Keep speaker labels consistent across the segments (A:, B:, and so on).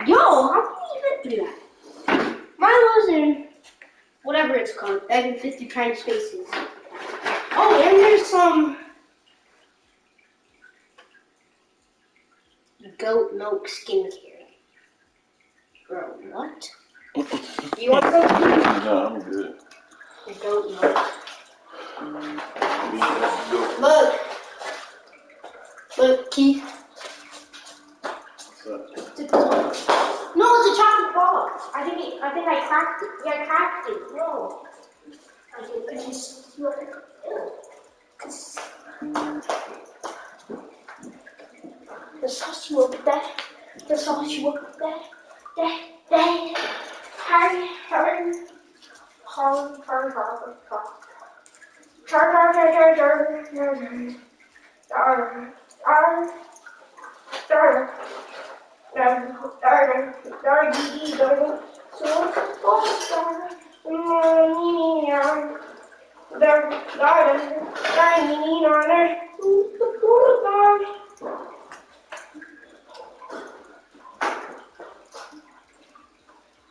A: Yo, how can you even do that? Mine was in whatever it's called, 50 tiny spaces. Oh, and there's some goat milk skincare. Bro, what? You want some?
B: No, I'm good.
A: The goat milk. Look. Look, Keith.
B: What's that?
A: No, it's a chocolate bar. I think I cracked it. Yeah, I cracked it. No. I just look. The sauce you up there. The sauce you up there. Hurry.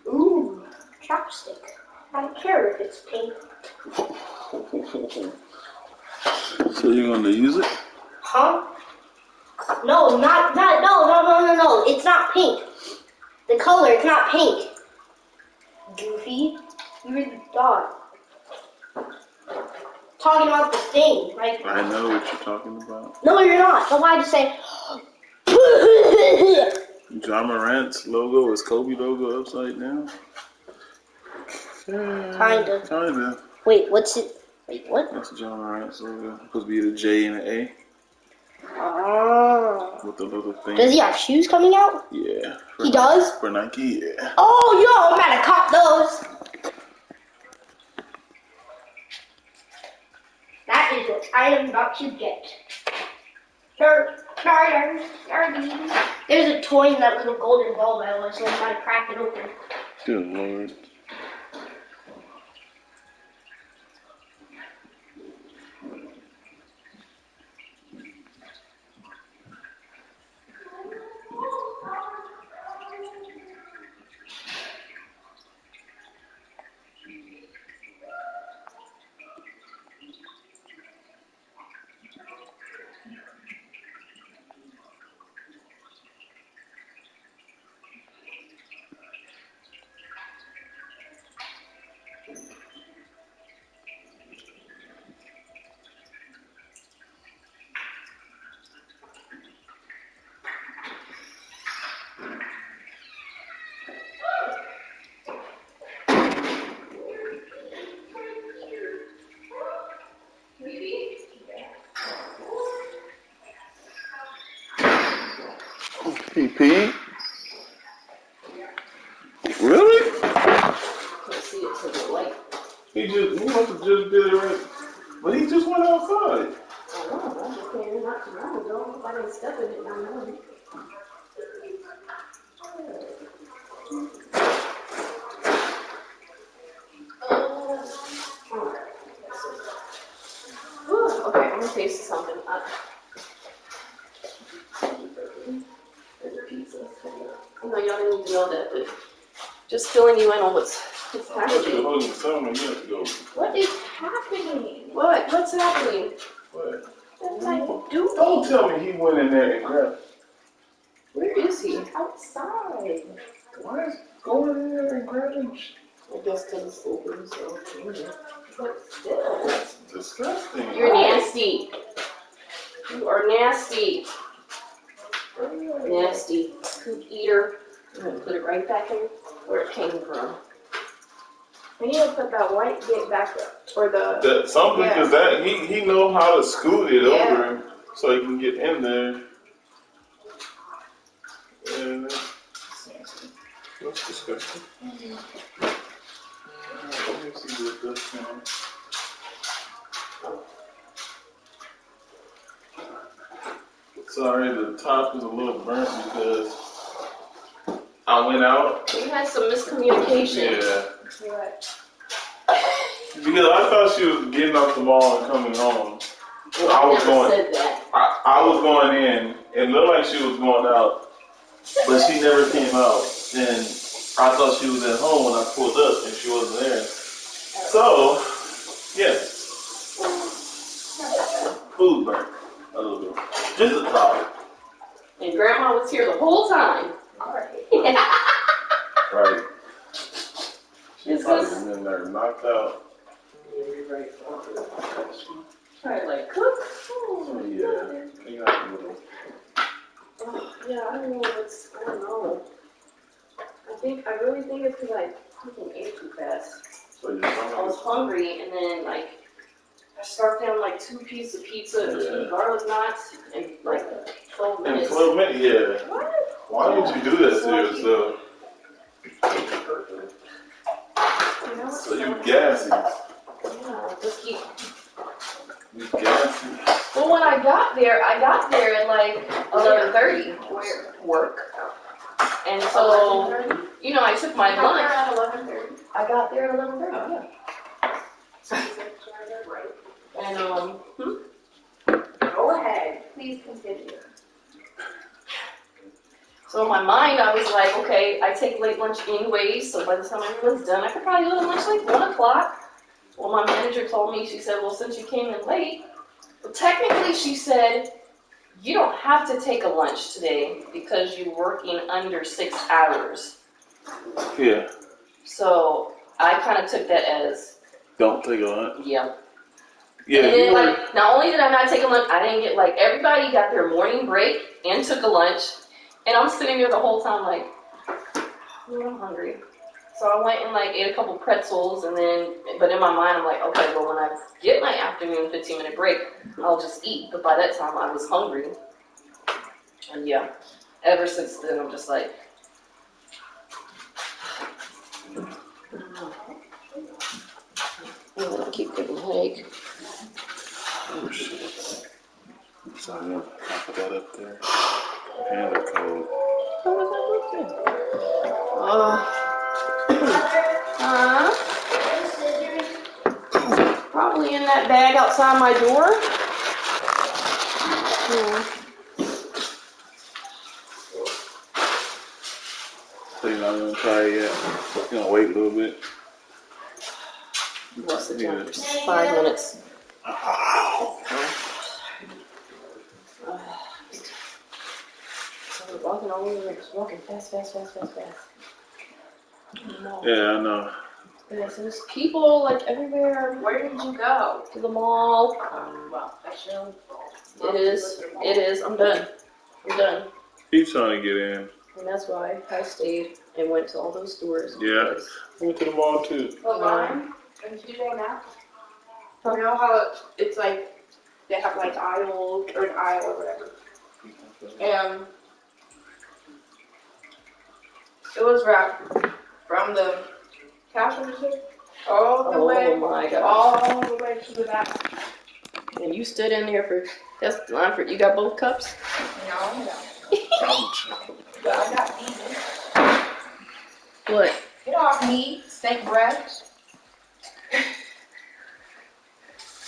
A: Ooh, chopstick. I don't care if it's pink.
B: So you're gonna use it?
A: Huh? No. It's not pink. The color, it's not pink. Goofy. You're the dog. Talking about the thing. Like,
B: I know what you're talking about.
A: no, you're not. So why just say...
B: John Morant's logo is Kobe logo upside down?
A: Kinda.
B: Kinda.
A: Wait, what's it? Wait, what?
B: That's John Morant's logo. Supposed to be the J and the A.
A: Oh.
B: With the little thing.
A: Does he have shoes coming out?
B: Yeah.
A: He does?
B: For Nike, yeah.
A: Oh, yo, I'm gonna cop those. That is what I am about to get. There's a toy in that little golden ball, by the way, so I'm trying to crack it open.
B: Good Lord. PP? Really?
C: Can't see it to the light.
B: He must have just did it right. But he just went outside.
C: I know, I just came not too long ago. If I didn't step in it, I know. Okay, I'm gonna taste something. There's a pizza. I know y'all didn't need to know that, but just filling you in on what's happening. What is happening? What's happening?
B: What?
C: That's like, dude.
B: Don't tell me he went in there and grabbed.
C: Where is he? Outside.
B: Why is going in there and grabbing?
C: I guess because it's open, so. But still.
B: That's disgusting.
C: You're nasty. You are nasty. Nasty. Poop eater. I'm going to put it right back in where it came from. We need to put that white bit back up. Or the...
B: Something, because that he know how to scoot it over him so he can get in there. Yeah, that's disgusting. Let me see what this thing. Sorry, the top is a little burnt because I went out.
C: We had some miscommunication.
B: Yeah.
C: What?
B: Because I thought she was getting off the mall and coming home.
C: Well,
B: I was going.
C: said that.
B: I was going in. It looked like she was going out, but she never came out. And I thought she was at home when I pulled up, and she wasn't there. So, yeah, food burnt a little bit, just a thought.
C: And Grandma was here the whole time.
B: Right.
C: It's
B: Probably
C: just
B: been in there knocked out.
C: trying to like cook.
B: So yeah, you got a little.
C: Yeah, I don't know what's going on. I really think it's because I fucking ate too fast.
B: So you're
C: I was hungry and then like I scarfed down like 2 pieces of pizza and 2 garlic knots in like 12
B: in
C: minutes.
B: 12 minutes, yeah.
C: What?
B: Why would you do that to yourself? So you gassy.
C: Yeah, just keep.
B: You gassy.
C: Well, when I got there at like 11:30 work. And so, you know, I took my lunch. I got there at 11:30, yeah. And,
A: Go ahead. Please continue.
C: so in my mind, I was like, okay, I take late lunch anyways, so by the time everyone's done, I could probably go to lunch like 1 o'clock. Well, my manager told me, she said, well, since you came in late, well, technically, she said, you don't have to take a lunch today because you're working under 6 hours.
B: Yeah.
C: So I kind of took that as,
B: Don't take a lunch.
C: yeah.
B: Yeah.
C: And then, like, not only did I not take a lunch, I didn't get, like, everybody got their morning break and took a lunch. And I'm sitting there the whole time, like, oh, I'm hungry. So I went and, like, ate a couple pretzels, and then, but in my mind, I'm like, okay, well, when I get my afternoon 15-minute break, I'll just eat. But by that time, I was hungry. And, yeah, ever since then, I'm just like, oh, I keep getting a headache.
B: Oh, shit. So I'm going to put that up there. And the code.
C: How was that look good? Probably in that bag outside my door.
B: So you're not going to try it yet? You're going to wait a little bit?
C: Less than 5 minutes. So we're walking all over, just walking fast. No.
B: Yeah, I know.
C: Yeah, so there's people like everywhere.
A: Where did you go?
C: To the mall.
A: Well, that's your own fault.
C: It is. I'm done.
B: Keep trying to get in.
C: And that's why I stayed and went to all those stores.
B: Yeah. Went to the mall too.
A: The line in TJ Maxx. You know how it's like they have like aisles or an aisle or whatever. And it was wrapped from the cash register all the way,
C: my God.
A: all the way to the back.
C: And you stood in there for, that's the line for, you got both cups?
A: No.
B: Ouch.
A: But I got these.
C: What?
A: Get off me, steak bread.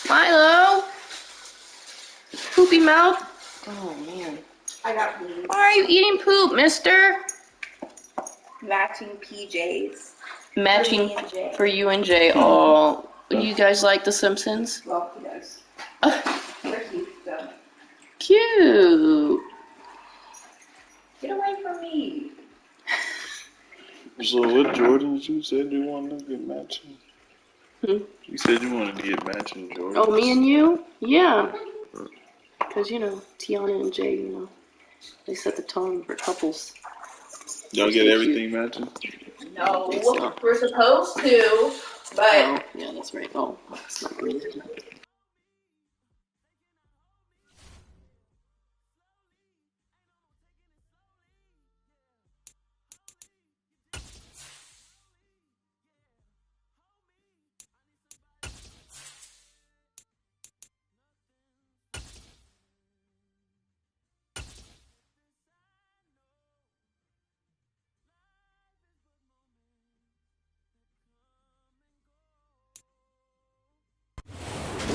C: Milo? Poopy mouth? Oh, man.
A: I got these.
C: Why are you eating poop, mister?
A: Matching PJs.
C: Matching
A: For me and Jay.
C: for you and Jay. Oh, do you guys like The Simpsons?
A: Well, he does. They're cute, so.
C: Cute.
A: Get away from me.
B: So what Jordans you said you wanted to get matching? You said you wanted to get matching Jordans.
C: Oh, me and you? Yeah. Because, you know, Tiana and Jay, you know, they set the tone for couples.
B: Y'all get everything matching?
A: No, we're supposed to, but.
C: Oh, yeah, that's right. Oh, that's not good.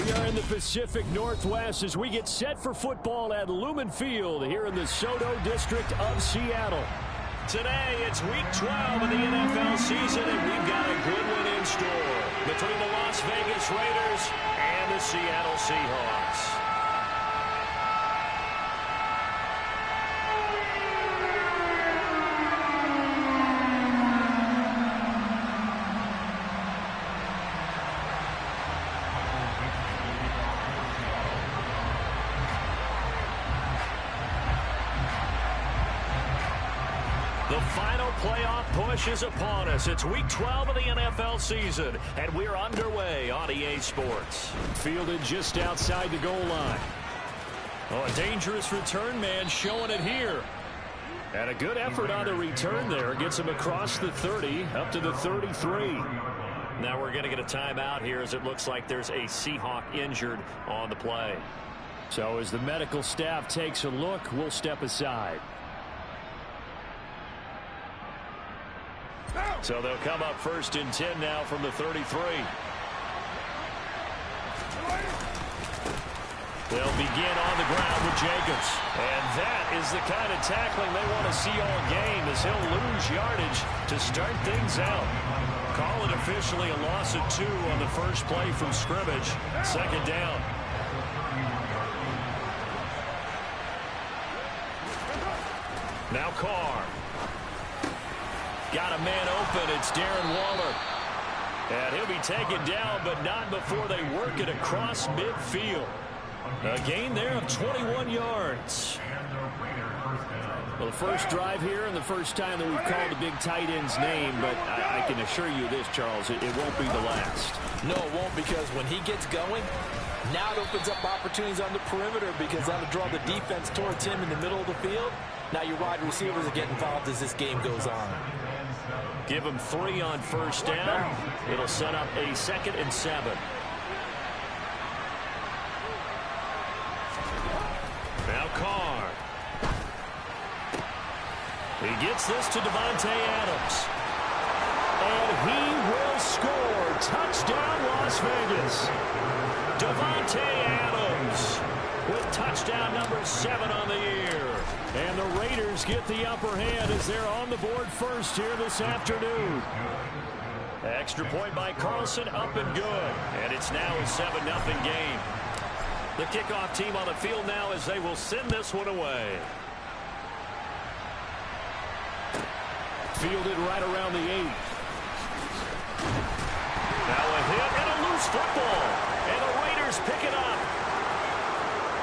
D: We are in the Pacific Northwest as we get set for football at Lumen Field here in the Soto District of Seattle. Today, it's Week 12 of the NFL season, and we've got a good one in store between the Las Vegas Raiders and the Seattle Seahawks. The final playoff push is upon us. It's Week 12 of the NFL season, and we're underway on EA Sports. Fielded just outside the goal line. Oh, a dangerous return man showing it here. And a good effort on the return there. Gets him across the 30, up to the 33. Now we're going to get a timeout here as it looks like there's a Seahawk injured on the play. So as the medical staff takes a look, we'll step aside. So they'll come up 1st and 10 now from the 33. They'll begin on the ground with Jacobs. And that is the kind of tackling they want to see all game as he'll lose yardage to start things out. Call it officially a loss of 2 on the first play from scrimmage. 2nd down. Now Carr. Got a man open. It's Darren Waller. And he'll be taken down, but not before they work it across midfield. A gain there of 21 yards. Well, the first drive here and the first time that we've called the big tight end's name, but I can assure you this, Charles, it won't be the last.
E: No, it won't, because when he gets going, now it opens up opportunities on the perimeter because that'll draw the defense towards him in the middle of the field. Now your wide receivers will get involved as this game goes on.
D: Give him 3 on 1st down. It'll set up a 2nd and 7. Now Carr. He gets this to Davante Adams. And he will score. Touchdown, Las Vegas. Davante Adams with touchdown number 7 on the year. And the Raiders get the upper hand as they're on the board first here this afternoon. Extra point by Carlson, up and good. And it's now a 7-0 game. The kickoff team on the field now as they will send this one away. Fielded right around the 8. Now a hit and a loose football. And the Raiders pick it up.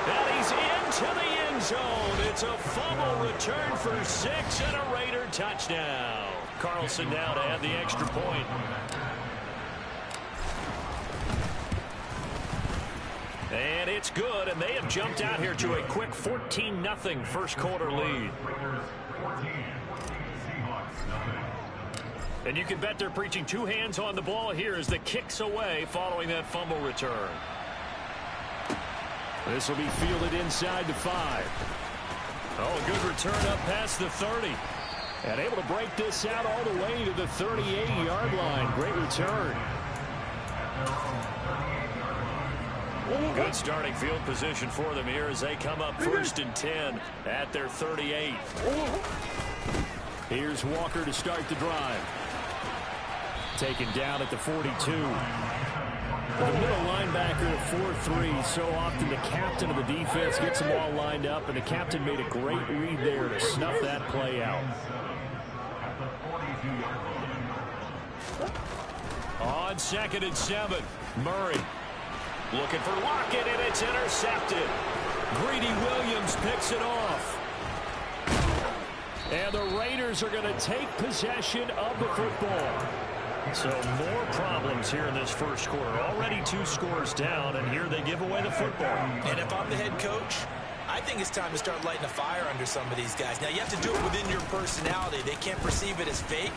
D: And he's into the end zone. It's a fumble return for 6 and a Raider touchdown. Carlson now to add the extra point. And it's good, and they have jumped out here to a quick 14-0 first quarter lead. And you can bet they're preaching 2 hands on the ball here as the kick's away following that fumble return. This will be fielded inside the 5. Oh, a good return up past the 30. And able to break this out all the way to the 38-yard line. Great return. Good starting field position for them here as they come up 1st and 10 at their 38. Here's Walker to start the drive. Taken down at the 42. The middle linebacker at 4-3, so often the captain of the defense gets them all lined up, and the captain made a great read there to snuff that play out. On 2nd and 7, Murray looking for Lockett, and it's intercepted. Greedy Williams picks it off. And the Raiders are going to take possession of the football. So more problems here in this first quarter. Already 2 scores down, and here they give away the football.
E: And if I'm the head coach, I think it's time to start lighting a fire under some of these guys. Now, you have to do it within your personality. They can't perceive it as fake.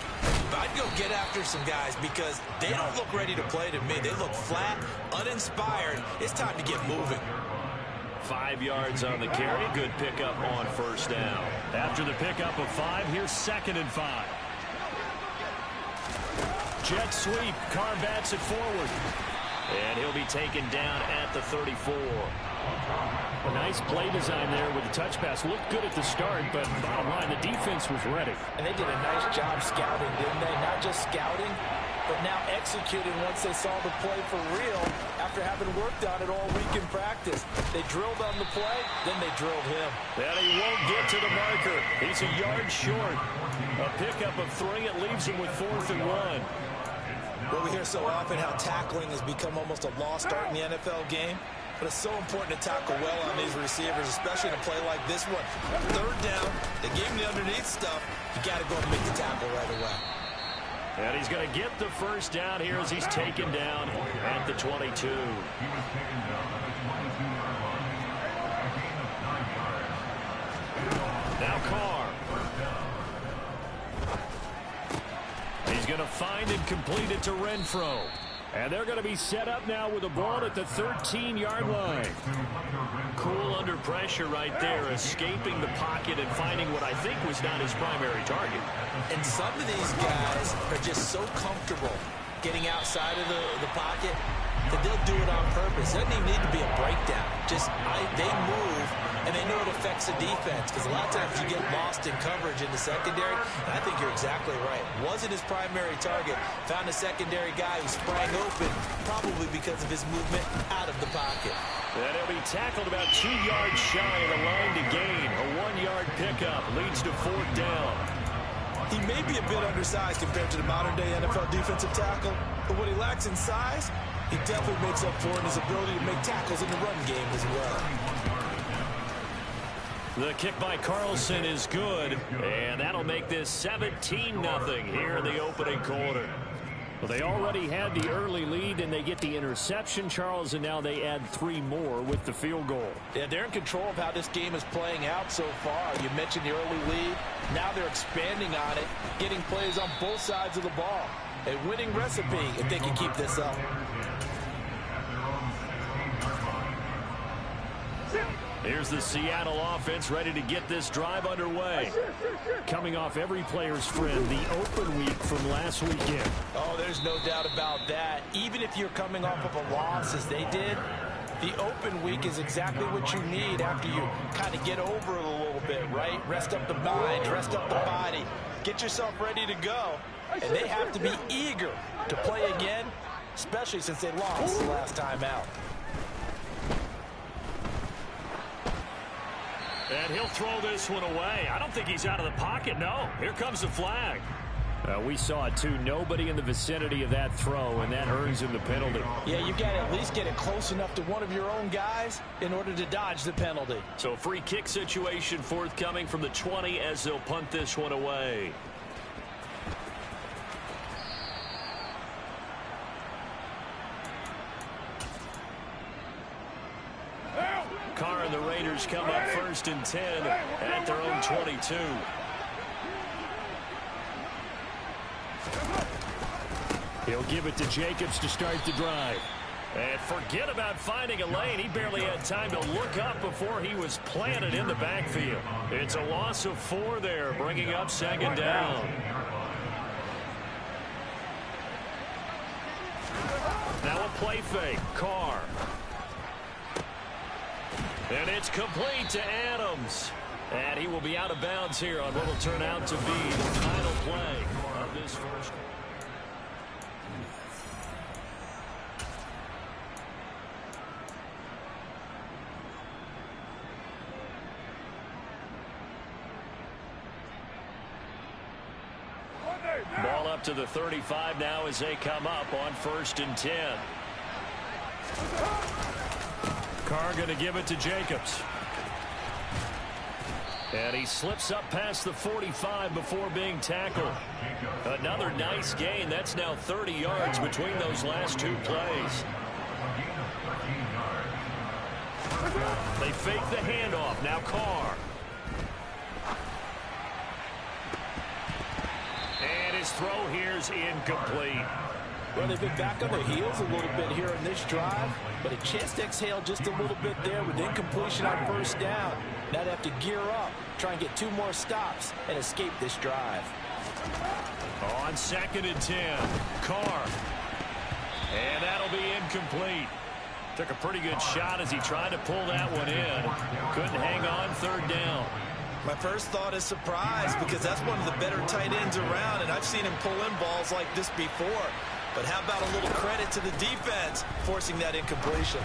E: But I'd go get after some guys because they don't look ready to play to me. They look flat, uninspired. It's time to get moving.
D: 5 yards on the carry. Good pickup on 1st down. After the pickup of 5, here's 2nd and 5. Jet sweep. Carr bats it forward. And he'll be taken down at the 34. A nice play design there with the touch pass. Looked good at the start, but bottom line, the defense was ready.
E: And they did a nice job scouting, didn't they? Not just scouting, but now executing once they saw the play for real after having worked on it all week in practice. They drilled on the play, then they drilled him.
D: And he won't get to the marker. He's a yard short. A pickup of 3. It leaves him with 4th and 1.
E: Well, we hear so often how tackling has become almost a lost art in the NFL game. But it's so important to tackle well on these receivers, especially in a play like this one. 3rd down, they gave him the underneath stuff. You got to go and make the tackle right away.
D: And he's going to get the first down here as he's taken down at the 22. Now Carr. He's going to find and complete it to Renfro. And they're going to be set up now with the ball at the 13-yard line. Cool under pressure right there, escaping the pocket and finding what I think was not his primary target.
E: And some of these guys are just so comfortable getting outside of the pocket that they'll do it on purpose. It doesn't even need to be a breakdown. Just they move, and they know it affects the defense. Because a lot of times you get lost in coverage in the secondary. And I think you're exactly right. Wasn't his primary target. Found a secondary guy who sprang open, probably because of his movement out of the pocket.
D: And he'll be tackled about 2 yards shy of the line to gain. A 1-yard pickup leads to 4th down.
E: He may be a bit undersized compared to the modern-day NFL defensive tackle, but what he lacks in size, he definitely makes up for in his ability to make tackles in the run game as well.
D: The kick by Carlson is good, and that'll make this 17-0 here in the opening quarter. Well, they already had the early lead, and they get the interception, Charles, and now they add 3 more with the field goal.
E: Yeah, they're in control of how this game is playing out so far. You mentioned the early lead. Now they're expanding on it, getting plays on both sides of the ball. A winning recipe if they can keep this up.
D: Here's the Seattle offense ready to get this drive underway. Coming off every player's friend, the open week from last weekend.
E: Oh, there's no doubt about that. Even if you're coming off of a loss as they did, the open week is exactly what you need after you kind of get over it a little bit, right? Rest up the mind, rest up the body, get yourself ready to go. And they have to be eager to play again, especially since they lost the last time out.
D: And he'll throw this one away. I don't think he's out of the pocket, no. Here comes the flag. We saw it too. Nobody in the vicinity of that throw, and that earns him the penalty.
E: Yeah, you've got to at least get it close enough to one of your own guys in order to dodge the penalty.
D: So a free kick situation forthcoming from the 20 as they'll punt this one away. Carr and the Raiders come up 1st and 10 at their own 22. He'll give it to Jacobs to start the drive. And forget about finding a lane. He barely had time to look up before he was planted in the backfield. It's a loss of 4 there, bringing up 2nd down. Now a play fake. Carr. And it's complete to Adams. And he will be out of bounds here on what will turn out to be the final play of this first. Ball up to the 35 now as they come up on 1st and 10. Carr going to give it to Jacobs. And he slips up past the 45 before being tackled. Another nice gain. That's now 30 yards between those last 2 plays. They fake the handoff. Now Carr. And his throw here is incomplete.
E: Well, they've been back on their heels a little bit here in this drive, but a chance to exhale just a little bit there with incompletion on 1st down. Now they have to gear up, try and get 2 more stops, and escape this drive.
D: On 2nd and 10, Carr. And that'll be incomplete. Took a pretty good shot as he tried to pull that one in. Couldn't hang on third down.
E: My first thought is surprise because that's one of the better tight ends around, and I've seen him pull in balls like this before. But how about a little credit to the defense forcing that incompletion?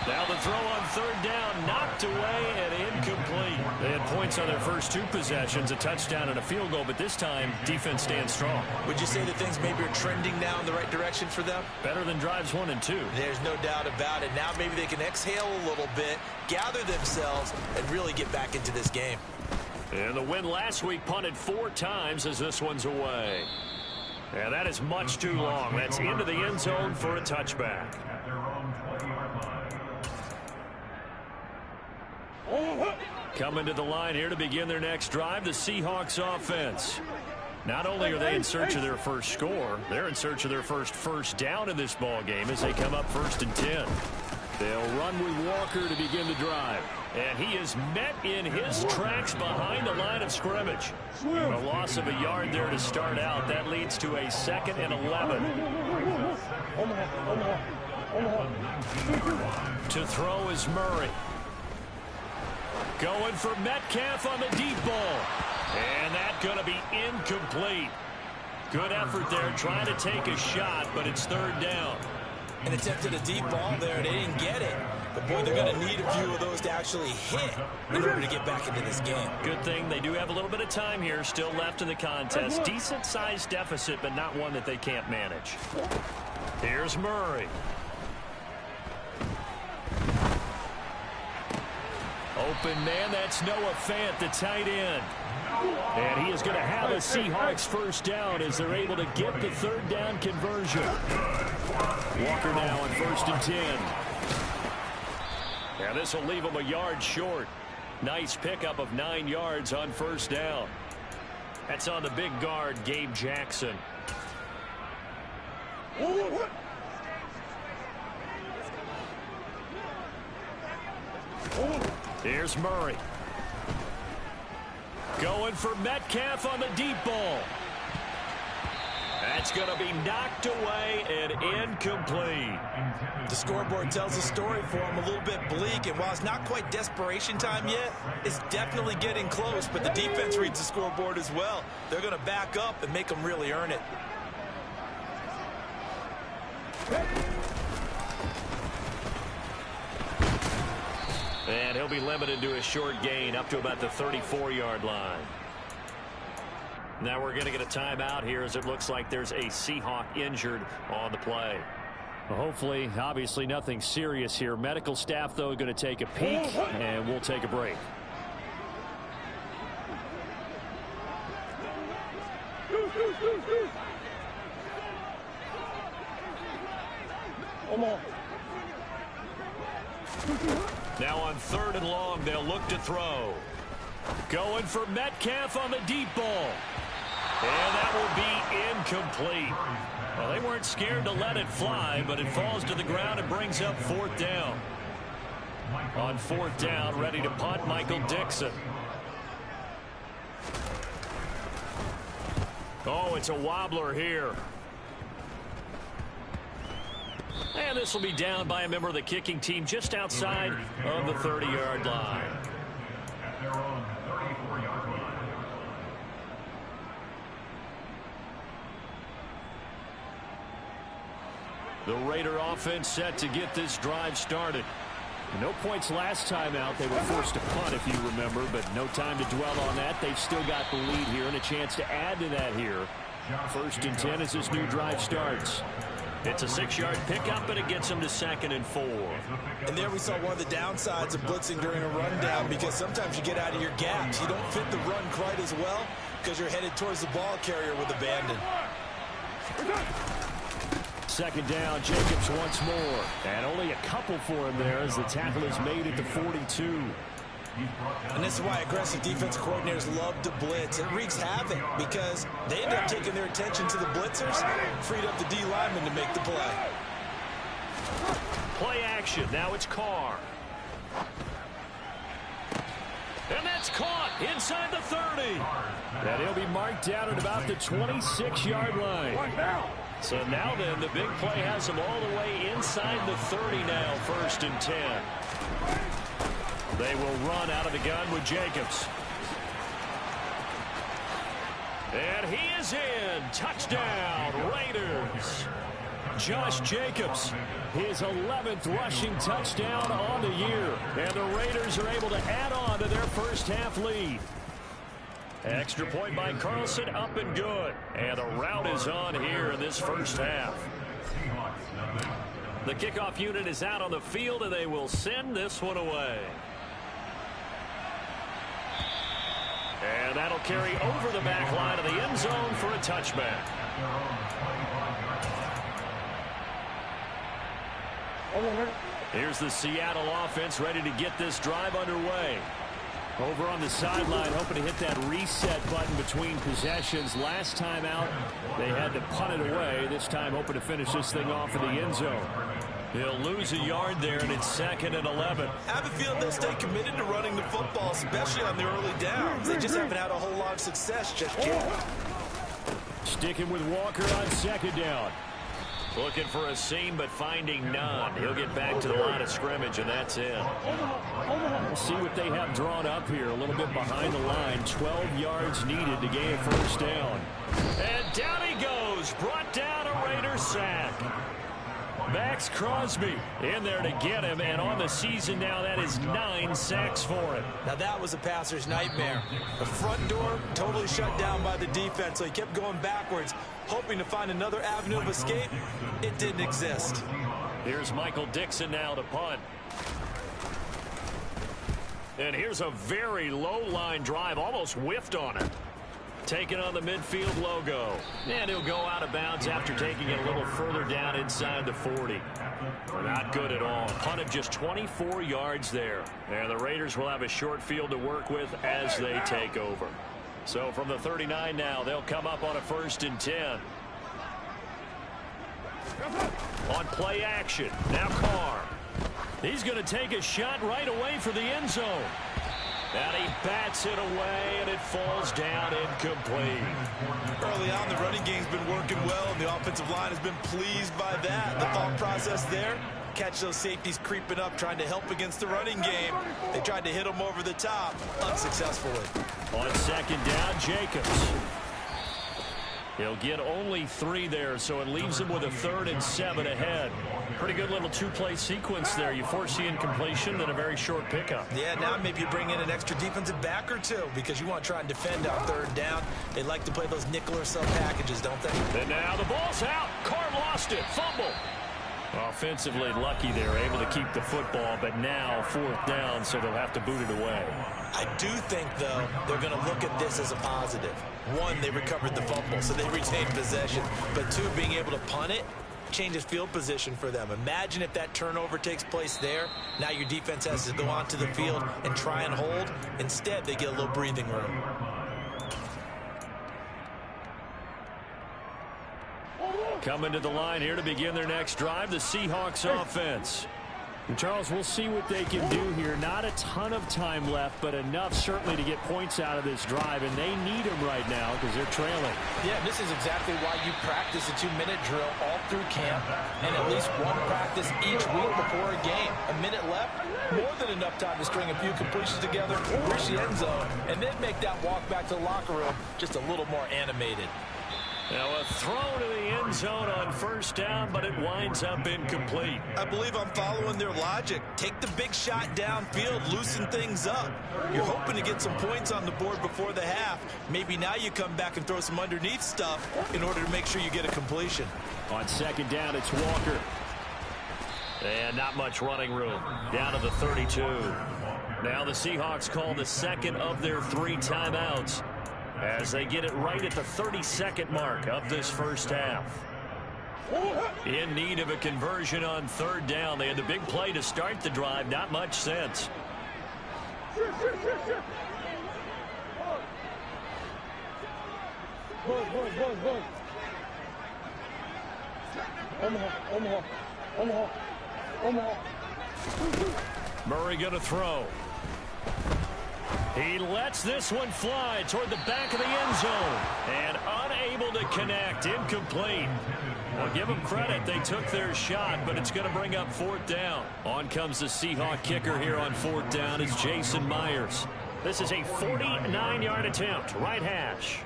D: Now the throw on third down, knocked away and incomplete. They had points on their first 2 possessions, a touchdown and a field goal, but this time, defense stands strong.
E: Would you say that things maybe are trending now in the right direction for them?
D: Better than drives 1 and 2.
E: There's no doubt about it. Now maybe they can exhale a little bit, gather themselves, and really get back into this game.
D: And the win last week punted 4 times as this one's away. And that is much too long. That's into the end zone for a touchback. Coming to the line here to begin their next drive, the Seahawks offense. Not only are they in search of their first score, they're in search of their first down in this ball game as they come up 1st and 10. They'll run with Walker to begin the drive. And he is met in his tracks behind the line of scrimmage. A loss of a yard there to start out. That leads to a 2nd and 11. To throw is Murray. Going for Metcalf on the deep ball. And that's going to be incomplete. Good effort there trying to take a shot, but it's 3rd down.
E: And attempted a deep ball there. They didn't get it. But, boy, they're going to need a few of those to actually hit in order to get back into this game.
D: Good thing they do have a little bit of time here still left in the contest. Decent-sized deficit, but not one that they can't manage. Here's Murray. Open man, that's Noah Fant, the tight end. And he is going to have a Seahawks first down as they're able to get the 3rd down conversion. Walker now on 1st and 10. Now this will leave him a yard short. Nice pickup of 9 yards on 1st down. That's on the big guard, Gabe Jackson. Here's Murray. Going for Metcalf on the deep ball. That's going to be knocked away and incomplete.
E: The scoreboard tells a story for him, a little bit bleak, and while it's not quite desperation time yet, it's definitely getting close, but the defense reads the scoreboard as well. They're going to back up and make them really earn it.
D: And he'll be limited to a short gain up to about the 34-yard line. Now we're going to get a timeout here as it looks like there's a Seahawk injured on the play. Well, hopefully, obviously nothing serious here. Medical staff, though, going to take a peek, and we'll take a break. Now on 3rd and long, they'll look to throw. Going for Metcalf on the deep ball. And that will be incomplete. Well, they weren't scared to let it fly, but it falls to the ground and brings up 4th down. On 4th down, ready to punt, Michael Dixon. Oh, it's a wobbler here. And this will be down by a member of the kicking team just outside of the 30-yard line. The Raider offense set to get this drive started. No points last time out. They were forced to punt, if you remember, but no time to dwell on that. They've still got the lead here and a chance to add to that here. 1st and 10 as this new drive starts. It's a 6-yard pickup, and it gets them to 2nd and 4.
E: And there we saw one of the downsides of blitzing during a rundown, because sometimes you get out of your gaps. You don't fit the run quite as well because you're headed towards the ball carrier with abandon.
D: 2nd down, Jacobs once more. And only a couple for him there as the tackle is made at the 42.
E: And this is why aggressive defensive coordinators love to blitz. It wreaks havoc because they end up taking their attention to the blitzers, freed up the D lineman to make the play.
D: Play action. Now it's Carr. And that's caught inside the 30. And he'll be marked down at about the 26-yard line. So now then, the big play has them all the way inside the 30 now, 1st and 10. They will run out of the gun with Jacobs. And he is in. Touchdown, Raiders. Josh Jacobs, his 11th rushing touchdown on the year. And the Raiders are able to add on to their first half lead. Extra point by Carlson, up and good. And the rout is on here in this first half. The kickoff unit is out on the field, and they will send this one away. And that'll carry over the back line of the end zone for a touchback. Here's the Seattle offense ready to get this drive underway. Over on the sideline, hoping to hit that reset button between possessions. Last time out, they had to punt it away. This time, hoping to finish this thing off in the end zone. He'll lose a yard there, and it's 2nd and 11.
E: I have a feeling they'll stay committed to running the football, especially on the early downs. They just haven't had a whole lot of success just yet.
D: Sticking with Walker on 2nd down. Looking for a seam, but finding none. He'll get back to the line of scrimmage, and that's it. We'll see what they have drawn up here. A little bit behind the line. 12 yards needed to gain a 1st down. And down he goes. Brought down a Raider sack. Max Crosby in there to get him, and on the season now, that is 9 sacks for him.
E: Now that was a passer's nightmare. The front door totally shut down by the defense, so he kept going backwards, hoping to find another avenue of escape. It didn't exist.
D: Here's Michael Dixon now to punt. And here's a very low line drive, almost whiffed on it. Taking on the midfield logo. And he'll go out of bounds after taking it a little further down inside the 40. Not good at all. Punted just 24 yards there. And the Raiders will have a short field to work with as they take over. So from the 39 now, they'll come up on a 1st and 10. On play action. Now Carr. He's going to take a shot right away for the end zone. And he bats it away, and it falls down incomplete.
E: Early on, the running game's been working well, and the offensive line has been pleased by that. The thought process there, catch those safeties creeping up, trying to help against the running game. They tried to hit them over the top, unsuccessfully.
D: On 2nd down, Jacobs. He'll get only 3 there, so it leaves him with a 3rd and 7 ahead. Pretty good little 2-play sequence there. You force the incompletion, then a very short pickup.
E: Yeah, now maybe you bring in an extra defensive back or two because you want to try and defend on 3rd down. They like to play those nickel or sub packages, don't they?
D: And now the ball's out. Carr lost it. Fumble. Offensively lucky they're able to keep the football, but now 4th down, so they'll have to boot it away.
E: I do think, though, they're going to look at this as a positive. 1, they recovered the fumble, so they retained possession. But 2, being able to punt it changes field position for them. Imagine if that turnover takes place there. Now your defense has to go onto the field and try and hold. Instead, they get a little breathing room.
D: Coming to the line here to begin their next drive, the Seahawks offense. And Charles, we'll see what they can do here. Not a ton of time left, but enough certainly to get points out of this drive, and they need them right now because they're trailing.
F: Yeah, this is exactly why you practice a 2-minute drill all through camp and at least one practice each week before a game. A minute left, more than enough time to string a few completions together, reach the end zone, and then make that walk back to the locker room just a little more animated.
D: Now a throw to the end zone on 1st down, but it winds up incomplete.
E: I believe I'm following their logic. Take the big shot downfield, loosen things up. You're hoping to get some points on the board before the half. Maybe now you come back and throw some underneath stuff in order to make sure you get a completion.
D: On 2nd down, it's Walker. And not much running room. Down to the 32. Now the Seahawks call the 2nd of their 3 timeouts, as they get it right at the 32nd mark of this first half. In need of a conversion on 3rd down. They had the big play to start the drive. Not much sense. Murray going to throw. He lets this one fly toward the back of the end zone. And unable to connect. Incomplete. Well, give them credit. They took their shot, but it's going to bring up 4th down. On comes the Seahawk kicker here on 4th down. It's Jason Myers. This is a 49-yard attempt. Right hash.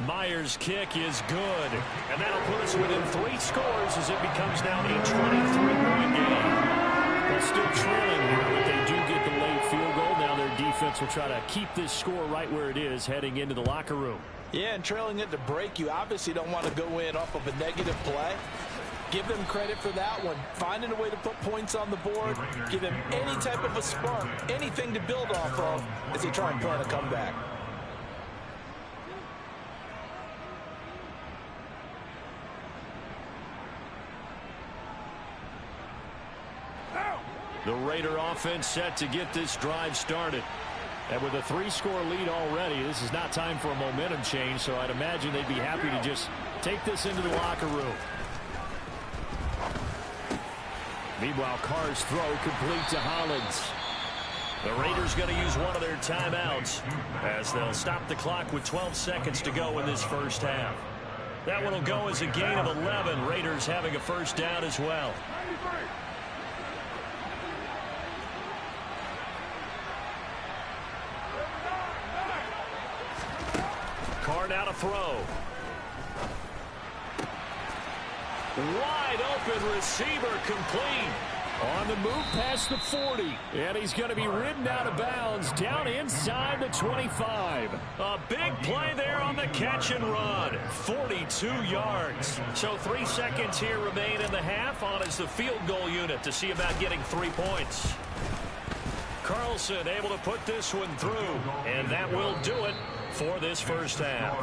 D: Myers' kick is good. And that'll put us within 3 scores as it becomes now a 23-point game. They're still trailing here, but they do get the late field goal. Now their defense will try to keep this score right where it is heading into the locker room.
F: Yeah, and trailing at the break, you obviously don't want to go in off of a negative play. Give them credit for that one. Finding a way to put points on the board. Give them any type of a spark, anything to build off of as they try and plan a comeback.
D: The Raider offense set to get this drive started. And with a 3-score lead already, this is not time for a momentum change, so I'd imagine they'd be happy to just take this into the locker room. Meanwhile, Carr's throw complete to Hollins. The Raiders going to use one of their timeouts as they'll stop the clock with 12 seconds to go in this first half. That one will go as a gain of 11. Raiders having a first down as well. Carr now to throw. Wide open receiver complete. On the move past the 40. And he's going to be ridden out of bounds down inside the 25. A big play there on the catch and run. 42 yards. So 3 seconds here remain in the half. On is the field goal unit to see about getting 3 points. Carlson able to put this one through. And that will do it for this first half.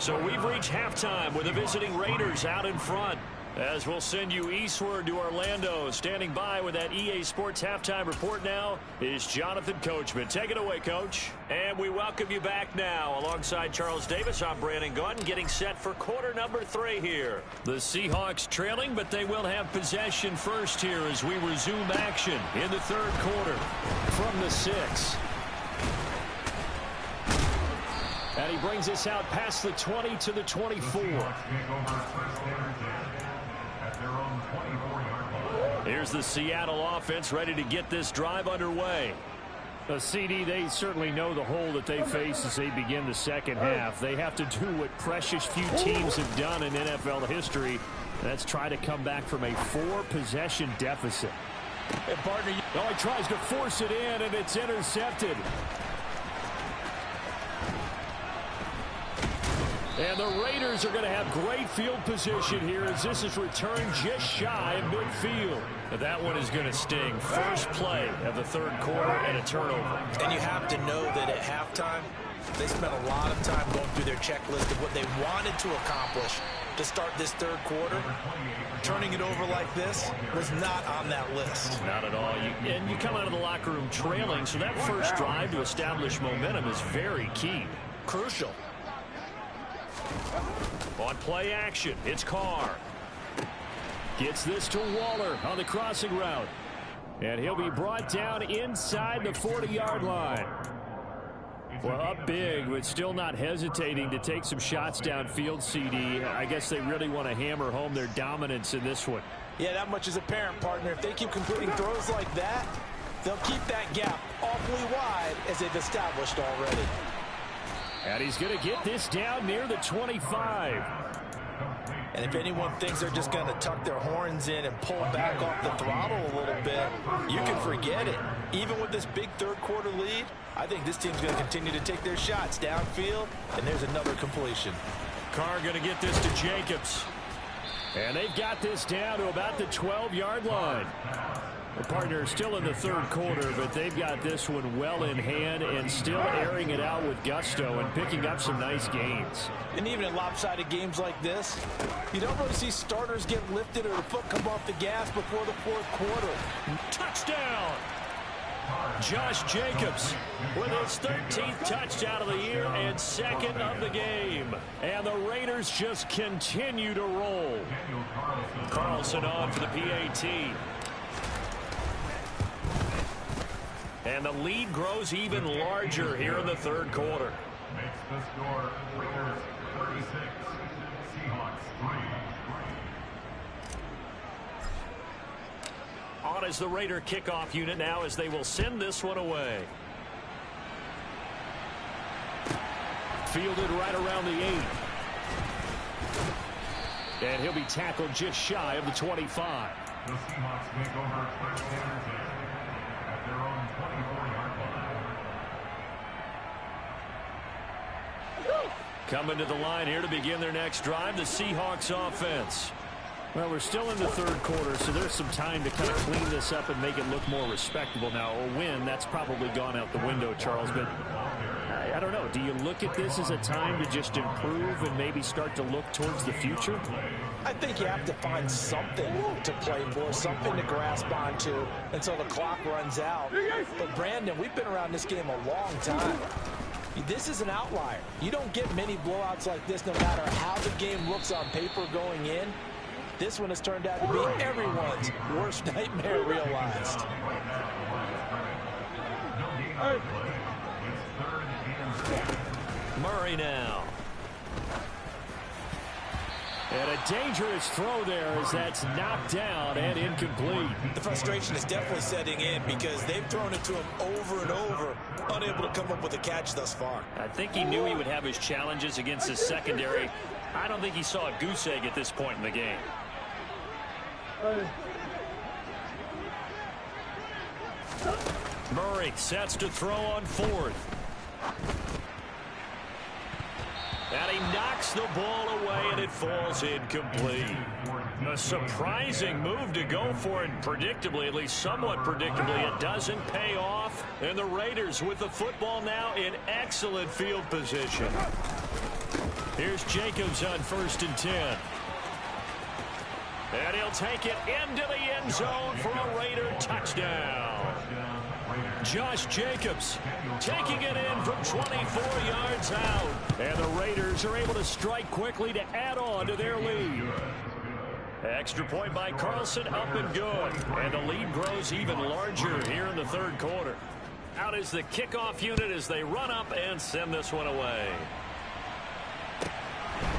D: So we've reached halftime with the visiting Raiders out in front. As we'll send you eastward to Orlando. Standing by with that EA Sports halftime report now is Jonathan Coachman. Take it away, Coach. And we welcome you back now. Alongside Charles Davis, I'm Brandon Gaudin, getting set for quarter number 3 here. The Seahawks trailing, but they will have possession first here as we resume action in the third quarter from the 6. And he brings us out past the 20 to the 24. Here's the Seattle offense ready to get this drive underway. CD, they certainly know the hole that they face as they begin the second half. They have to do what precious few teams have done in NFL history. That's try to come back from a 4-possession deficit.
F: Hey, partner,
D: he tries to force it in, and it's intercepted. And the Raiders are going to have great field position here as this is returned just shy of midfield. But that one is going to sting. First play of the third quarter and a turnover.
F: And you have to know that at halftime, they spent a lot of time going through their checklist of what they wanted to accomplish to start this third quarter. Turning it over like this was not on that list.
D: Not at all. And you come out of the locker room trailing, so that first drive to establish momentum is very key.
F: Crucial.
D: On play action, it's Carr. Gets this to Waller on the crossing route. And he'll be brought down inside the 40-yard line. Well, up big, but still not hesitating to take some shots downfield, CD. I guess they really want to hammer home their dominance in this one.
F: Yeah, that much is apparent, partner. If they keep completing throws like that, they'll keep that gap awfully wide as they've established already.
D: And he's going to get this down near the 25.
F: And if anyone thinks they're just going to tuck their horns in and pull back off the throttle a little bit, you can forget it. Even with this big third quarter lead, I think this team's going to continue to take their shots downfield, and there's another completion.
D: Carr going to get this to Jacobs. And they've got this down to about the 12-yard line. The partner is still in the third quarter, but they've got this one well in hand and still airing it out with gusto and picking up some nice gains.
F: And even in lopsided games like this, you don't really see starters get lifted or the foot come off the gas before the fourth quarter.
D: Touchdown! Josh Jacobs with his 13th touchdown of the year and second of the game. And the Raiders just continue to roll. Carlson on for the PAT. And the lead grows even larger here in the third quarter.
G: Makes the score Raiders 36, Seahawks 3.
D: On is the Raider kickoff unit now as they will send this one away. Fielded right around the 8. And he'll be tackled just shy of the 25.
G: The Seahawks make over first and 10 at their own 24-yard line.
D: Coming to the line here to begin their next drive, the Seahawks offense. Well, we're still in the third quarter, so there's some time to kind of clean this up and make it look more respectable. Now, a win, that's probably gone out the window, Charles, but I don't know. Do you look at this as a time to just improve and maybe start to look towards the future?
F: I think you have to find something to play for, something to grasp onto until the clock runs out. But, Brandon, we've been around this game a long time. This is an outlier. You don't get many blowouts like this no matter how the game looks on paper going in. This one has turned out to be everyone's worst nightmare realized.
D: Murray now. And a dangerous throw there as that's knocked down and incomplete.
E: The frustration is definitely setting in because they've thrown it to him over and over, unable to come up with a catch thus far.
D: I think he knew he would have his challenges against his secondary. I don't think he saw a goose egg at this point in the game. Murray sets to throw on 4th. And he knocks the ball away, and it falls incomplete. A surprising move to go for it, predictably, at least somewhat predictably, it doesn't pay off. And the Raiders with the football now in excellent field position. Here's Jacobs on 1st and 10. And he'll take it into the end zone for a Raider touchdown. Josh Jacobs taking it in from 24 yards out. And the Raiders are able to strike quickly to add on to their lead. Extra point by Carlson, up and good. And the lead grows even larger here in the third quarter. Out is the kickoff unit as they run up and send this one away.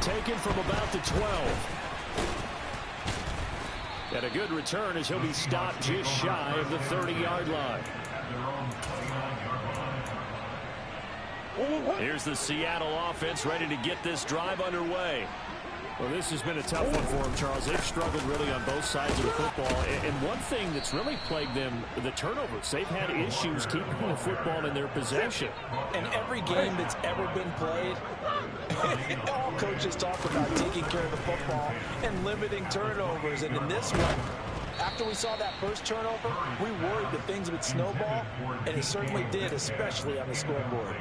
D: Taken from about the 12. And a good return as he'll be stopped just shy of the 30-yard line. Here's the Seattle offense ready to get this drive underway.
H: Well, this has been a tough one for them, Charles. They've struggled really on both sides of the football. And one thing that's really plagued them, the turnovers. They've had issues keeping the football in their possession.
F: In every game that's ever been played, all coaches talk about taking care of the football and limiting turnovers. And in this one, after we saw that first turnover, we worried that things would snowball, and it certainly did, especially on the scoreboard.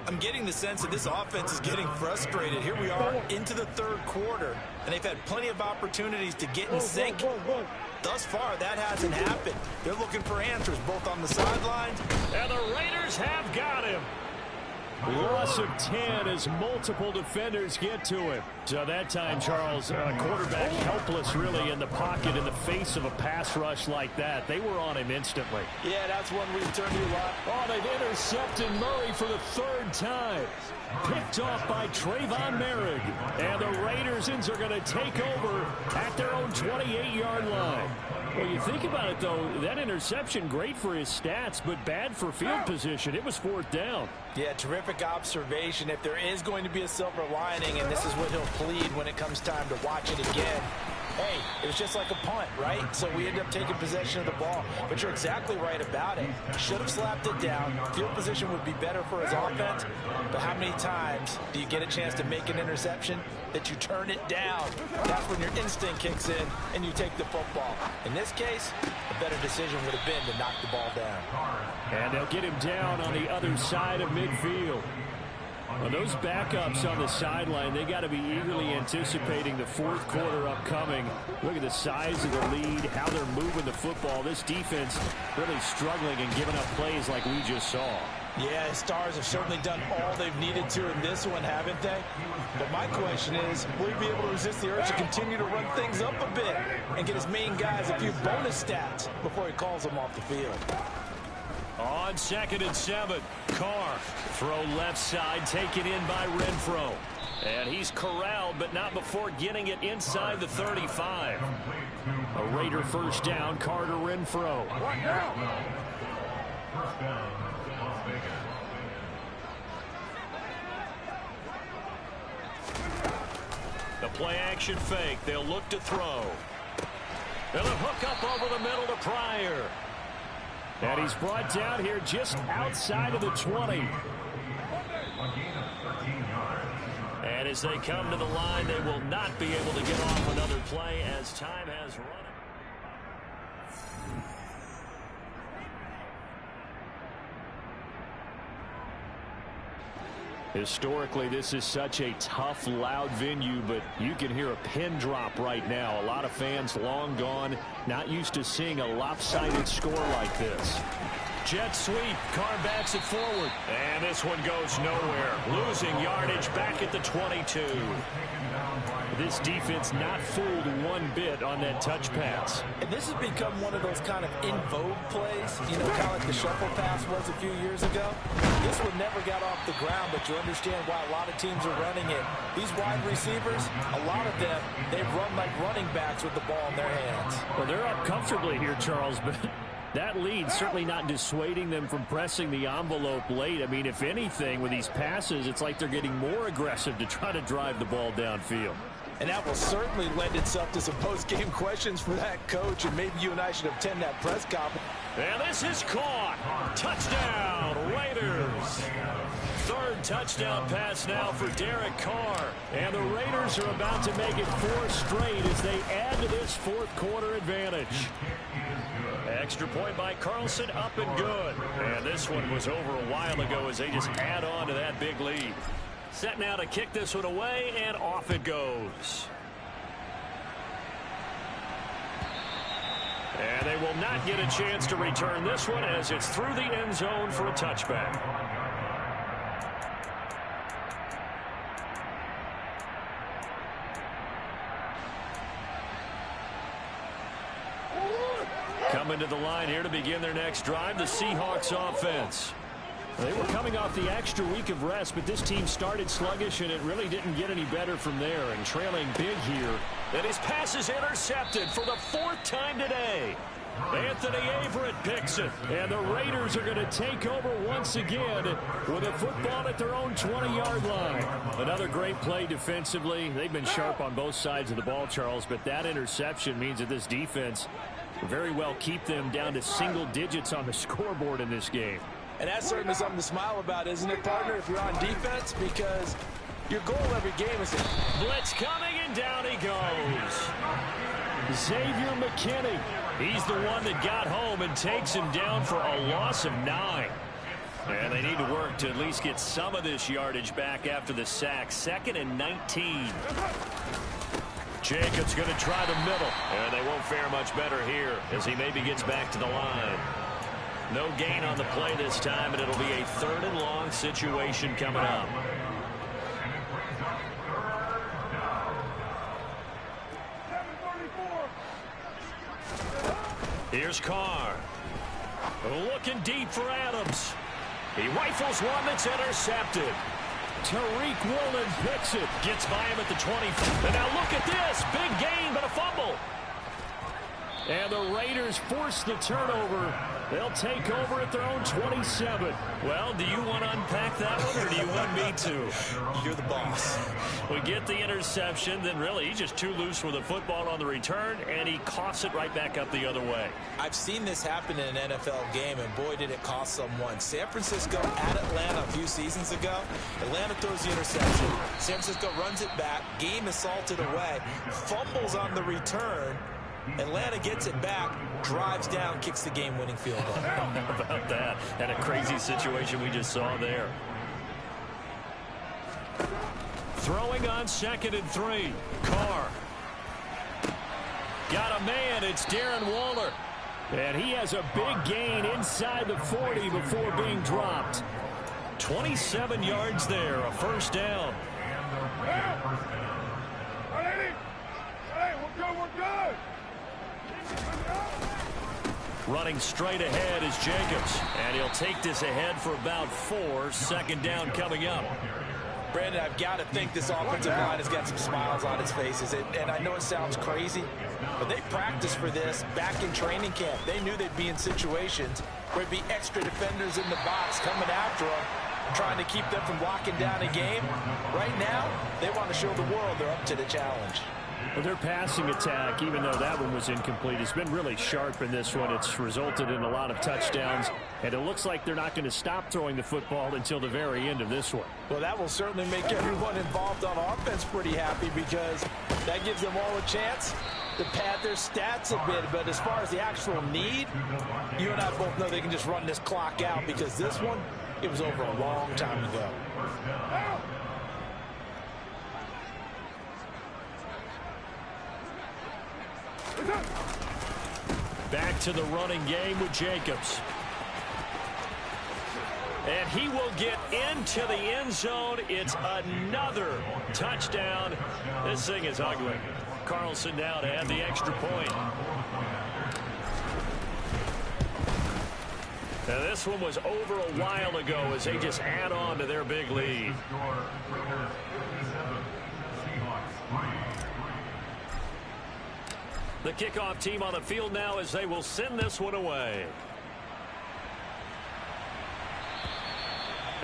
E: I'm getting the sense that this offense is getting frustrated. Here we are into the third quarter, and they've had plenty of opportunities to get in sync. Thus far, that hasn't happened. They're looking for answers both on the sidelines.
D: And the Raiders have got him.
H: Loss of 10 as multiple defenders get to him. So that time, Charles, quarterback helpless really in the pocket in the face of a pass rush like that. They were on him instantly.
F: Yeah, that's one return you like.
H: Oh, they've intercepted Murray for the 3rd time. Picked off by Trayvon Merrick. And the Raiders are going to take over at their own 28-yard line. Well, you think about it, though, that interception, great for his stats, but bad for field position. It was 4th down.
F: Yeah, terrific observation. If there is going to be a silver lining, and this is what he'll plead when it comes time to watch it again, hey, it was just like a punt, right? So we end up taking possession of the ball. But you're exactly right about it. Should have slapped it down. Field position would be better for his offense. But how many times do you get a chance to make an interception that you turn it down? That's when your instinct kicks in and you take the football. In this case, a better decision would have been to knock the ball down.
H: And they'll get him down on the other side of midfield. Well, those backups on the sideline, they got to be eagerly anticipating the 4th quarter upcoming. Look at the size of the lead, how they're moving the football. This defense really struggling and giving up plays like we just saw.
F: Yeah, Stars have certainly done all they've needed to in this one, haven't they? But my question is, will he be able to resist the urge to continue to run things up a bit and get his main guys a few bonus stats before he calls them off the field?
D: On 2nd and 7, Carr. Throw left side, taken in by Renfro. And he's corralled, but not before getting it inside the 35. A Raider first down, Carter Renfro.
G: First down, Las Vegas.
D: The play-action fake. They'll look to throw. And a hook up over the middle to Pryor.
H: And he's brought down here just outside of the 20.
D: And as they come to the line, they will not be able to get off another play as time has run.
H: Historically, this is such a tough, loud venue, but you can hear a pin drop right now. A lot of fans long gone, not used to seeing a lopsided score like this.
D: Jet sweep. Carr backs it forward. And this one goes nowhere. Losing yardage back at the 22.
H: This defense not fooled one bit on that touch pass.
F: And this has become one of those kind of in vogue plays, you know, kind of like the shuffle pass was a few years ago. This one never got off the ground, but you understand why a lot of teams are running it. These wide receivers, a lot of them, they run like running backs with the ball in their hands.
H: Well, they're up comfortably here, Charles, but that lead certainly not dissuading them from pressing the envelope late. I mean, if anything, with these passes, it's like they're getting more aggressive to try to drive the ball downfield.
F: And that will certainly lend itself to some post-game questions for that coach, and maybe you and I should attend that press conference.
D: And this is caught. Touchdown, Raiders. Third touchdown pass now for Derek Carr. And the Raiders are about to make it 4 straight as they add to this fourth quarter advantage. Extra point by Carlson, up and good. And this one was over a while ago as they just add on to that big lead. Set now to kick this one away, and off it goes. And they will not get a chance to return this one as it's through the end zone for a touchback. Coming to the line here to begin their next drive, the Seahawks offense.
H: They were coming off the extra week of rest, but this team started sluggish, and it really didn't get any better from there. And trailing big here.
D: And his pass is intercepted for the 4th time today. Anthony Averett picks it.
H: And the Raiders are going to take over once again with a football at their own 20-yard line. Another great play defensively. They've been sharp on both sides of the ball, Charles, but that interception means that this defense will very well keep them down to single digits on the scoreboard in this game.
F: And that's certainly something to smile about, isn't it, partner, if you're on defense? Because your goal every game is to...
D: Blitz coming, and down he goes.
H: Xavier McKinney.
D: He's the one that got home and takes him down for a loss of 9. And they need to work to at least get some of this yardage back after the sack. 2nd and 19. Jacobs going to try the middle. And they won't fare much better here as he maybe gets back to the line. No gain on the play this time, and it'll be a 3rd and long situation coming up. Here's Carr. Looking deep for Adams. He rifles one that's intercepted.
H: Tariq Woolen picks it.
D: Gets by him at the 20. And now look at this. Big gain, but a fumble.
H: And the Raiders force the turnover. They'll take over at their own 27.
D: Well, do you want to unpack that one, or do you want me to?
F: You're the boss.
D: We get the interception, then really he's just too loose with the football on the return, and he coughs it right back up the other way.
E: I've seen this happen in an NFL game, and boy, did it cost someone. San Francisco at Atlanta a few seasons ago. Atlanta throws the interception. San Francisco runs it back. Game is salted away. Fumbles on the return. Atlanta gets it back, drives down, kicks the game-winning field goal.
D: How about that? And a crazy situation we just saw there. Throwing on 2nd and 3. Carr. Got a man. It's Darren Waller.
H: And he has a big gain inside the 40 before being dropped.
D: 27 yards there, a first down.
G: Hey, we're good, we're good.
D: Running straight ahead is Jacobs. And he'll take this ahead for about 4. Second down coming up.
E: Brandon, I've got to think this offensive line has got some smiles on its faces. And I know it sounds crazy, but they practiced for this back in training camp. They knew they'd be in situations where there'd be extra defenders in the box coming after them, trying to keep them from locking down a game. Right now, they want to show the world they're up to the challenge.
H: Well, their passing attack, even though that one was incomplete, has been really sharp in this one. It's resulted in a lot of touchdowns, and it looks like they're not going to stop throwing the football until the very end of this one.
E: Well, that will certainly make everyone involved on offense pretty happy, because that gives them all a chance to pad their stats a bit. But as far as the actual need, you and I both know they can just run this clock out, because this one, it was over a long time ago.
D: Back to the running game with Jacobs. And he will get into the end zone. It's another touchdown. This thing is ugly. Carlson now to add the extra point. Now this one was over a while ago as they just add on to their big lead. The kickoff team on the field now as they will send this one away.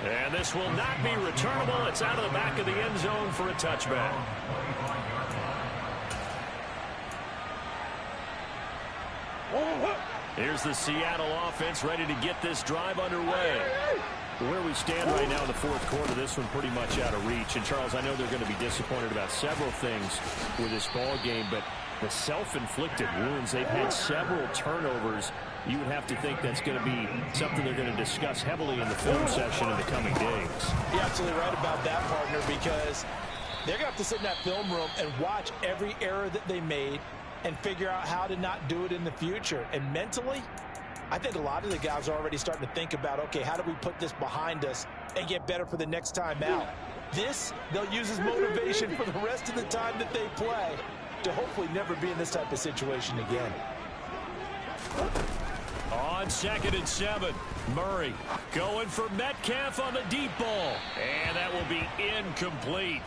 D: And this will not be returnable. It's out of the back of the end zone for a touchback. Here's the Seattle offense ready to get this drive underway. Where we stand right now in the fourth quarter, this one pretty much out of reach. And, Charles, I know they're going to be disappointed about several things with this ball game, but the self-inflicted wounds, they've had several turnovers. You would have to think that's going to be something they're going to discuss heavily in the film session in the coming days.
E: You're absolutely right about that, partner, because they're going to have to sit in that film room and watch every error that they made and figure out how to not do it in the future. And mentally, I think a lot of the guys are already starting to think about, okay, how do we put this behind us and get better for the next time out? This, they'll use as motivation for the rest of the time that they play to hopefully never be in this type of situation again.
D: On 2nd and 7, Murray going for Metcalf on the deep ball. And that will be incomplete.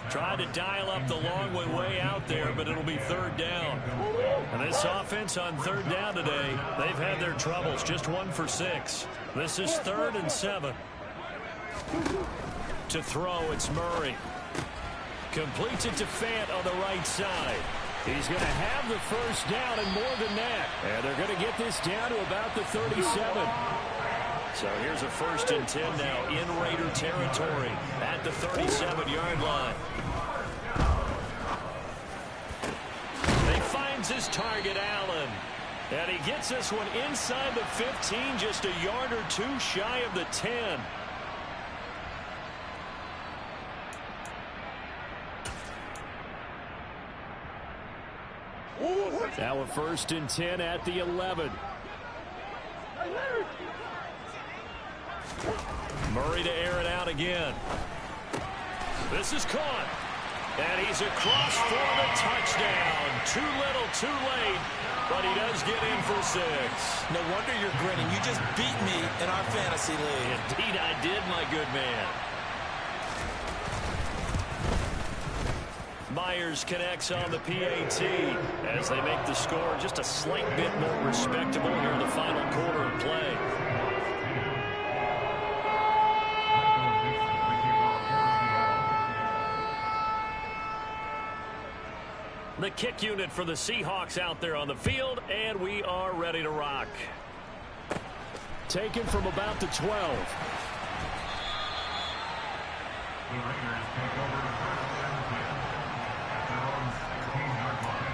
D: Trying to dial up the long way out there, but it'll be 3rd down. And this offense on 3rd down today, they've had their troubles. Just 1 for 6. This is 3rd and 7. To throw, it's Murray. Completes it to Fant on the right side. He's going to have the first down and more than that. And they're going to get this down to about the 37. So here's a 1st and 10 now in Raider territory at the 37-yard line. He finds his target, Allen. And he gets this one inside the 15, just a yard or 2 shy of the 10. Now a 1st and 10 at the 11. Murray to air it out again. This is caught. And he's across for the touchdown. Too little, too late. But he does get in for 6.
E: No wonder you're grinning. You just beat me in our fantasy league.
D: Indeed I did, my good man. Myers connects on the PAT as they make the score just a slight bit more respectable here in the final quarter of play. The kick unit for the Seahawks out there on the field, and we are ready to rock.
H: Taken from about the 12.
G: The Raiders take over the 1st and 10 at their own 16-yard line.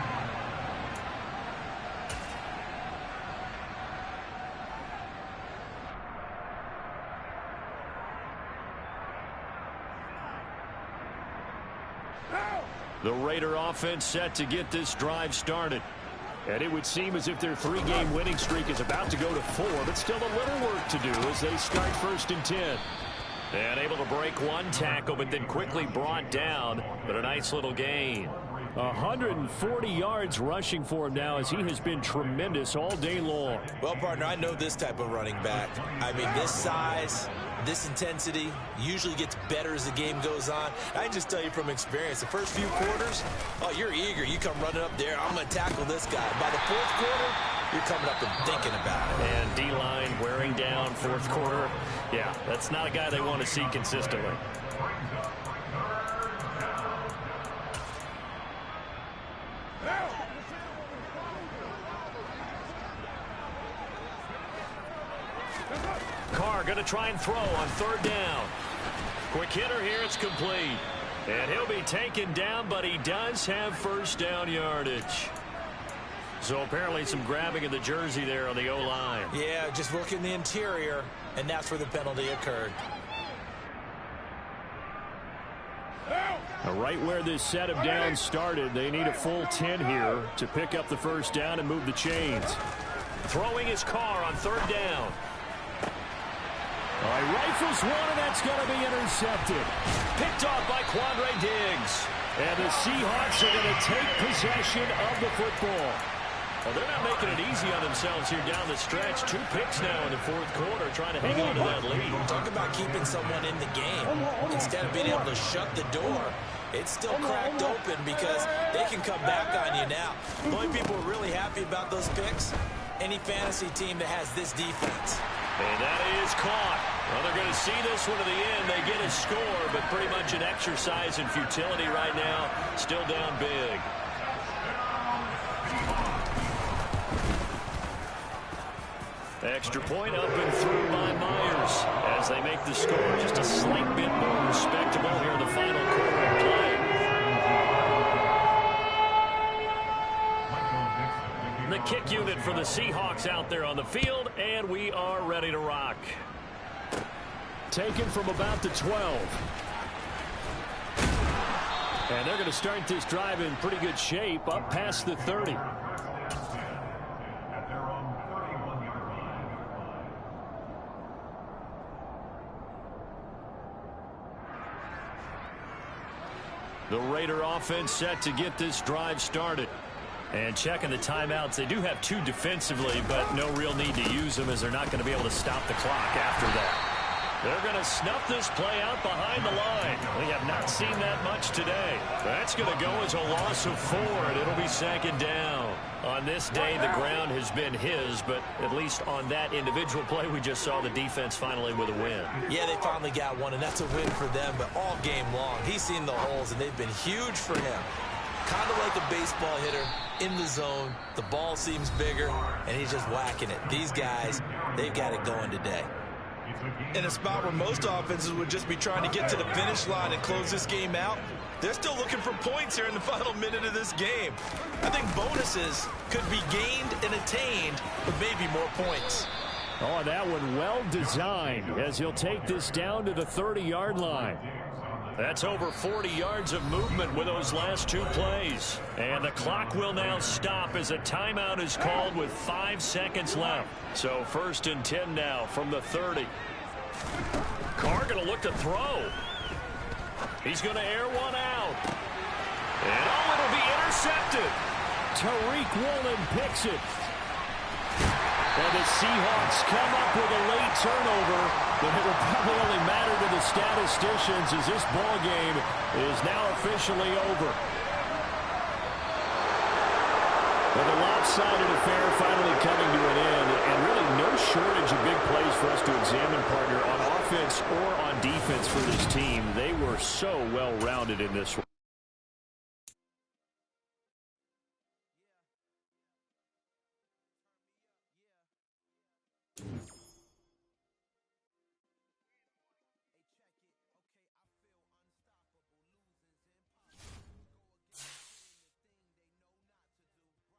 D: The Raider offense set to get this drive started.
H: And it would seem as if their 3-game winning streak is about to go to 4, but still a little work to do as they start 1st and 10.
D: And able to break one tackle, but then quickly brought down. But a nice little gain.
H: 140 yards rushing for him now as he has been tremendous all day long.
E: Well, partner, I know this type of running back. I mean, this size, this intensity usually gets better as the game goes on. I can just tell you from experience, the first few quarters, oh, you're eager. You come running up there, I'm going to tackle this guy. By the fourth quarter, you're coming up and thinking about it.
H: And D-line wearing down fourth quarter. Yeah, that's not a guy they want to see consistently. Carr going to try and throw on third down. Quick hitter here, it's complete. And he'll be taken down, but he does have first down yardage. So apparently some grabbing of the jersey there on the O-line.
E: Yeah, just working the interior, and that's where the penalty occurred.
H: Right where this set of downs started, they need a full 10 here to pick up the first down and move the chains. Throwing his Carr on third down. He rifles one, and that's going to be intercepted. Picked off by Quandre Diggs. And the Seahawks are going to take possession of the football. Well, they're not making it easy on themselves here down the stretch. 2 picks now in the fourth quarter, trying to hang on to that lead.
E: Talk about keeping someone in the game. Instead of being able to shut the door, it's still cracked open because they can come back on you now. The only people who are really happy about those picks, any fantasy team that has this defense.
H: And that is caught. Well, they're going to see this one to the end. They get a score, but pretty much an exercise in futility right now. Still down big. Extra point up and through by Myers as they make the score just a slight bit more respectable here in the final quarter of play. The kick unit for the Seahawks out there on the field, and we are ready to rock. Taken from about the 12. And they're going to start this drive in pretty good shape up past the 30. The Raider offense set to get this drive started. And checking the timeouts, they do have 2 defensively, but no real need to use them as they're not going to be able to stop the clock after that. They're going to snuff this play out behind the line. We have not seen that much today. That's going to go as a loss of 4, and it'll be second down. On this day, the ground has been his, but at least on that individual play, we just saw the defense finally with a win.
E: Yeah, they finally got one, and that's a win for them, but all game long, he's seen the holes, and they've been huge for him. Kind of like a baseball hitter in the zone. The ball seems bigger, and he's just whacking it. These guys, they've got it going today. In a spot where most offenses would just be trying to get to the finish line and close this game out, they're still looking for points here in the final minute of this game. I think bonuses could be gained and attained with maybe more points.
H: Oh, that one well designed as he'll take this down to the 30-yard line. That's over 40 yards of movement with those last 2 plays. And the clock will now stop as a timeout is called with 5 seconds left. So 1st and 10 now from the 30. Carr going to look to throw. He's going to air one out. And oh, it'll be intercepted. Tariq Woolen picks it. And the Seahawks come up with a late turnover, but it will probably only matter to the statisticians as this ball game is now officially over. Well, the lopsided affair finally coming to an end, and really no shortage of big plays for us to examine, partner, on offense or on defense for this team. They were so well-rounded in this one.